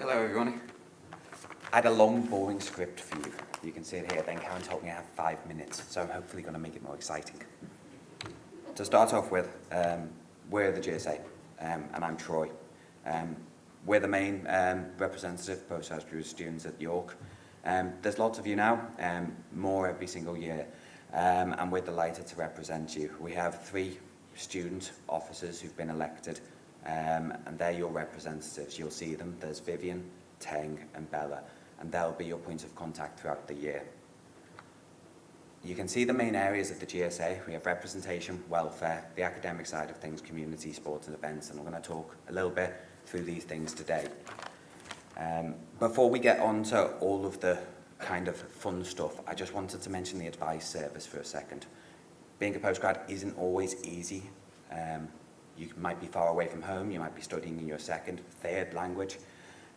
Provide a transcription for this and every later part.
Hello everyone. I had a long, boring script for you. You can see it here. Then Karen told me I have 5 minutes, so I'm hopefully going to make it more exciting. To start off with, we're the GSA, and I'm Troy. We're the main representative postgraduate students at York. There's lots of you now, more every single year, and we're delighted to represent you. We have 3 student officers who've been elected, and they're your representatives. You'll see them. There's Vivian, Teng and Bella, and they'll be your point of contact throughout the year. You can see the main areas of the GSA. We have representation, welfare, the academic side of things, community, sports and events, and we're going to talk a little bit through these things today. Before we get on to all of the kind of fun stuff, I just wanted to mention the advice service for a second. Being a postgrad isn't always easy. You might be far away from home, you might be studying in your second, third language.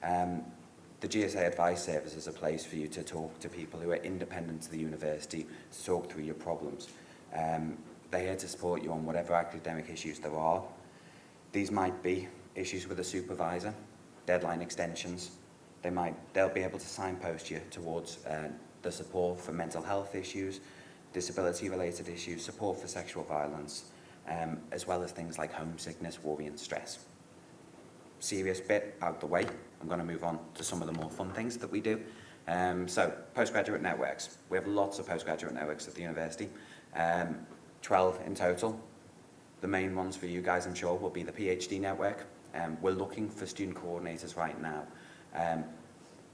The GSA Advice Service is a place for you to talk to people who are independent to the university, to talk through your problems. They're here to support you on whatever academic issues there are. These might be issues with a supervisor, deadline extensions. They'll be able to signpost you towards the support for mental health issues, disability-related issues, support for sexual violence, as well as things like homesickness, worry and stress. Serious bit out the way, I'm going to move on to some of the more fun things that we do. So, Postgraduate Networks. We have lots of postgraduate networks at the university, 12 in total. The main ones for you guys, I'm sure, will be the PhD network. We're looking for student coordinators right now.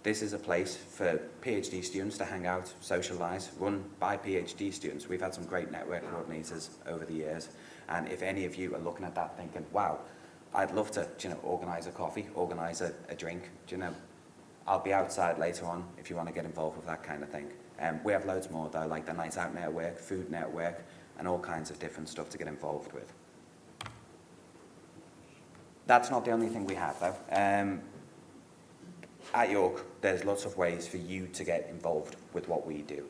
This is a place for PhD students to hang out, socialise, run by PhD students. We've had some great network coordinators over the years, and if any of you are looking at that thinking, wow, I'd love to, organise a coffee, organise a drink, I'll be outside later on if you want to get involved with that kind of thing. We have loads more though, like the Night Out Network, Food Network, and all kinds of different stuff to get involved with. That's not the only thing we have though. At York, there's lots of ways for you to get involved with what we do.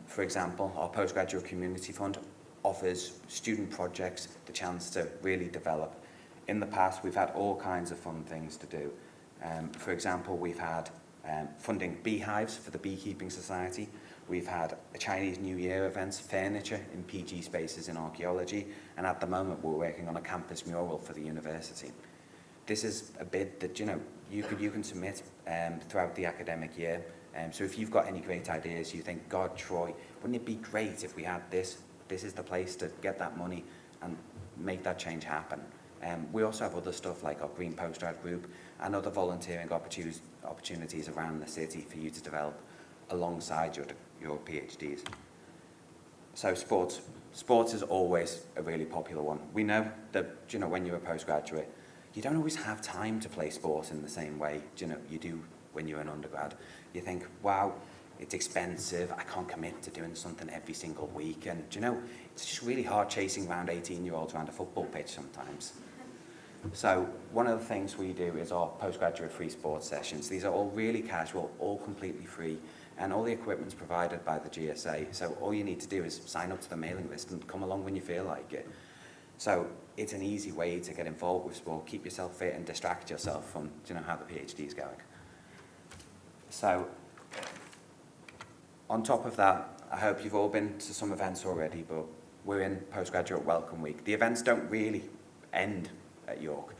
For example, our Postgraduate Community Fund offers student projects the chance to really develop. In the past, we've had all kinds of fun things to do. For example, we've had funding beehives for the Beekeeping Society. We've had a Chinese New Year events, furniture in PG spaces in archaeology, and at the moment we're working on a campus mural for the university. This is a bid that you can submit throughout the academic year. So if you've got any great ideas, you think, God, Troy, wouldn't it be great if we had this? This is the place to get that money and make that change happen. We also have other stuff like our Green Postgrad group and other volunteering opportunities around the city for you to develop alongside your PhDs. So sports. Sports is always a really popular one. We know that when you're a postgraduate, you don't always have time to play sport in the same way you do when you're an undergrad. You think, wow, it's expensive, I can't commit to doing something every single week, and it's just really hard chasing around 18-year-olds around a football pitch sometimes. So one of the things we do is our postgraduate free sports sessions. These are all really casual, all completely free, and all the equipment's provided by the GSA. So all you need to do is sign up to the mailing list and come along when you feel like it. So it's an easy way to get involved with sport, keep yourself fit and distract yourself from how the PhD is going. So on top of that, I hope you've all been to some events already, but we're in Postgraduate Welcome Week. The events don't really end at York.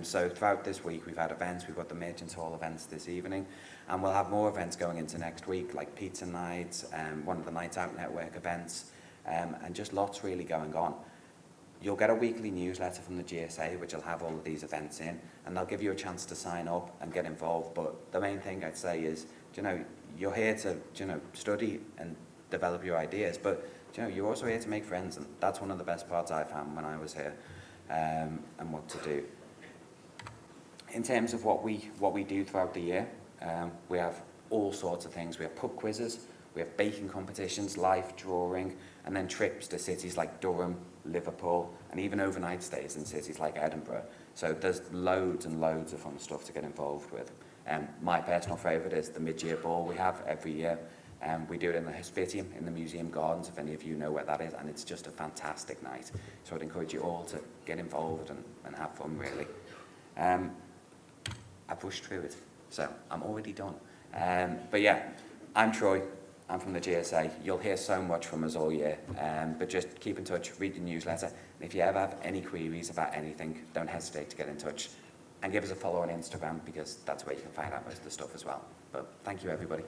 So throughout this week we've had events. We've got the Merchants Hall events this evening, and we'll have more events going into next week, like pizza nights, one of the Night Out Network events, and just lots really going on. You'll get a weekly newsletter from the GSA which will have all of these events in, and they'll give you a chance to sign up and get involved. But the main thing I'd say is, you're here to study and develop your ideas, but you're also here to make friends, and that's one of the best parts I found when I was here, and what to do. In terms of what we do throughout the year, we have all sorts of things. We have pub quizzes, we have baking competitions, live drawing, and then trips to cities like Durham, Liverpool, and even overnight stays in cities like Edinburgh. So there's loads and loads of fun stuff to get involved with. My personal favourite is the mid-year ball we have every year. We do it in the Hospitium, in the Museum Gardens, if any of you know where that is, and it's just a fantastic night. So I'd encourage you all to get involved and have fun, really. I've rushed through it, so I'm already done. But yeah, I'm Troy. I'm from the GSA. You'll hear so much from us all year, but just keep in touch, read the newsletter, and if you ever have any queries about anything, don't hesitate to get in touch, and give us a follow on Instagram, because that's where you can find out most of the stuff as well. But thank you, everybody.